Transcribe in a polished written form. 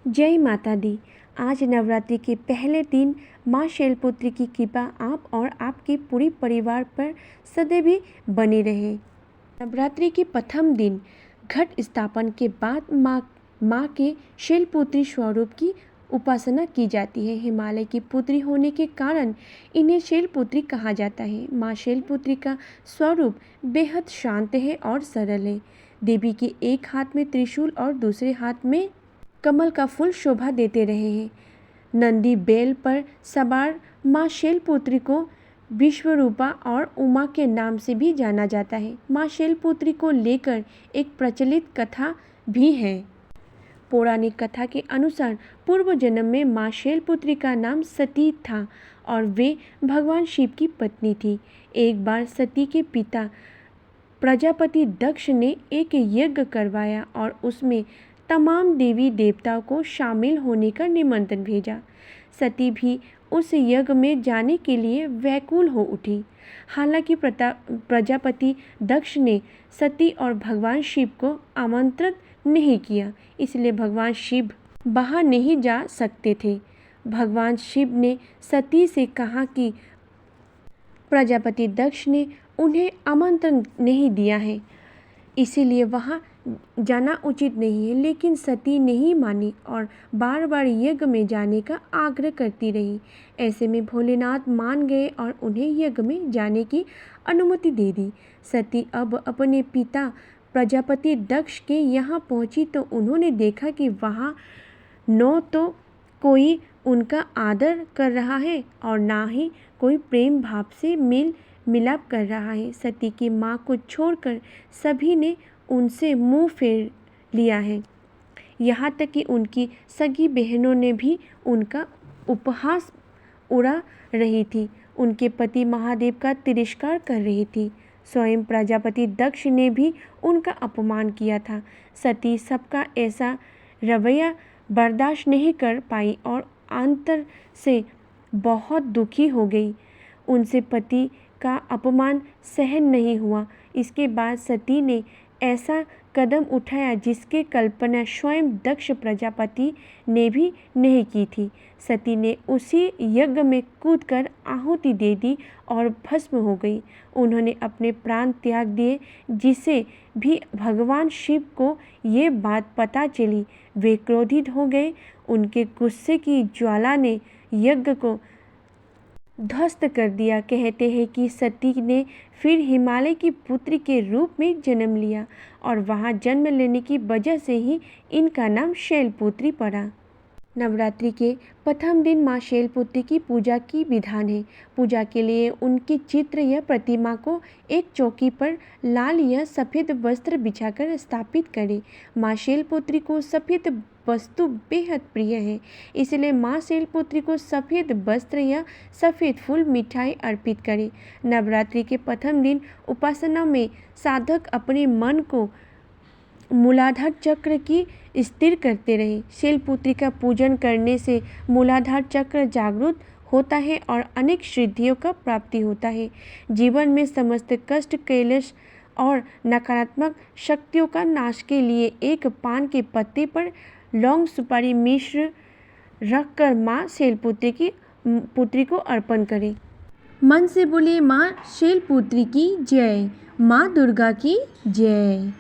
जय माता दी। आज नवरात्रि के पहले दिन माँ शैलपुत्री की कृपा आप और आपके पूरे परिवार पर सदैव बनी रहे। नवरात्रि के प्रथम दिन घट स्थापन के बाद माँ के शैलपुत्री स्वरूप की उपासना की जाती है। हिमालय की पुत्री होने के कारण इन्हें शैलपुत्री कहा जाता है। माँ शैलपुत्री का स्वरूप बेहद शांत है और सरल है। देवी के एक हाथ में त्रिशूल और दूसरे हाथ में कमल का फूल शोभा देते रहे हैं। नंदी बैल पर सवार माँ शैलपुत्री को विश्वरूपा और उमा के नाम से भी जाना जाता है। माँ शैलपुत्री को लेकर एक प्रचलित कथा भी है। पौराणिक कथा के अनुसार पूर्व जन्म में माँ शैलपुत्री का नाम सती था और वे भगवान शिव की पत्नी थी। एक बार सती के पिता प्रजापति दक्ष ने एक यज्ञ करवाया और उसमें तमाम देवी देवताओं को शामिल होने का निमंत्रण भेजा। सती भी उस यज्ञ में जाने के लिए व्याकुल हो उठी। हालांकि प्रजापति दक्ष ने सती और भगवान शिव को आमंत्रित नहीं किया, इसलिए भगवान शिव वहां नहीं जा सकते थे। भगवान शिव ने सती से कहा कि प्रजापति दक्ष ने उन्हें आमंत्रण नहीं दिया है, इसीलिए वहां जाना उचित नहीं है। लेकिन सती नहीं मानी और बार बार यज्ञ में जाने का आग्रह करती रही। ऐसे में भोलेनाथ मान गए और उन्हें यज्ञ में जाने की अनुमति दे दी। सती अब अपने पिता प्रजापति दक्ष के यहाँ पहुँची तो उन्होंने देखा कि वहाँ न तो कोई उनका आदर कर रहा है और ना ही कोई प्रेम भाव से मेल मिलाप कर रहा है। सती की माँ को छोड़कर सभी ने उनसे मुंह फेर लिया है। यहाँ तक कि उनकी सगी बहनों ने भी उनका उपहास उड़ा रही थी। उनके पति महादेव का तिरस्कार कर रही थी। स्वयं प्रजापति दक्ष ने भी उनका अपमान किया था। सती सबका ऐसा रवैया बर्दाश्त नहीं कर पाई और अंतर से बहुत दुखी हो गई। उनसे पति का अपमान सहन नहीं हुआ। इसके बाद सती ने ऐसा कदम उठाया जिसके कल्पना स्वयं दक्ष प्रजापति ने भी नहीं की थी। सती ने उसी यज्ञ में कूदकर आहुति दे दी और भस्म हो गई। उन्होंने अपने प्राण त्याग दिए। जिसे भी भगवान शिव को ये बात पता चली, वे क्रोधित हो गए। उनके गुस्से की ज्वाला ने यज्ञ को ध्वस्त कर दिया। कहते हैं कि सती ने फिर हिमालय की पुत्री के रूप में जन्म लिया और वहां जन्म लेने की वजह से ही इनका नाम शैलपुत्री पड़ा। नवरात्रि के प्रथम दिन माँ शैलपुत्री की पूजा की विधान है। पूजा के लिए उनकी चित्र या प्रतिमा को एक चौकी पर लाल या सफ़ेद वस्त्र बिछाकर स्थापित करें। माँ शैलपुत्री को सफ़ेद वस्तु बेहद प्रिय है, इसलिए माँ शैलपुत्री को सफ़ेद वस्त्र या सफ़ेद फूल मिठाई अर्पित करें। नवरात्रि के प्रथम दिन उपासना में साधक अपने मन को मूलाधार चक्र की स्थिर करते रहे। शैलपुत्री का पूजन करने से मूलाधार चक्र जागृत होता है और अनेक सिद्धियों का प्राप्ति होता है। जीवन में समस्त कष्ट, क्लेश और नकारात्मक शक्तियों का नाश के लिए एक पान के पत्ते पर लौंग, सुपारी, मिश्र रखकर माँ शैलपुत्री को अर्पण करें। मन से बोले माँ शैलपुत्री की जय, माँ दुर्गा की जय।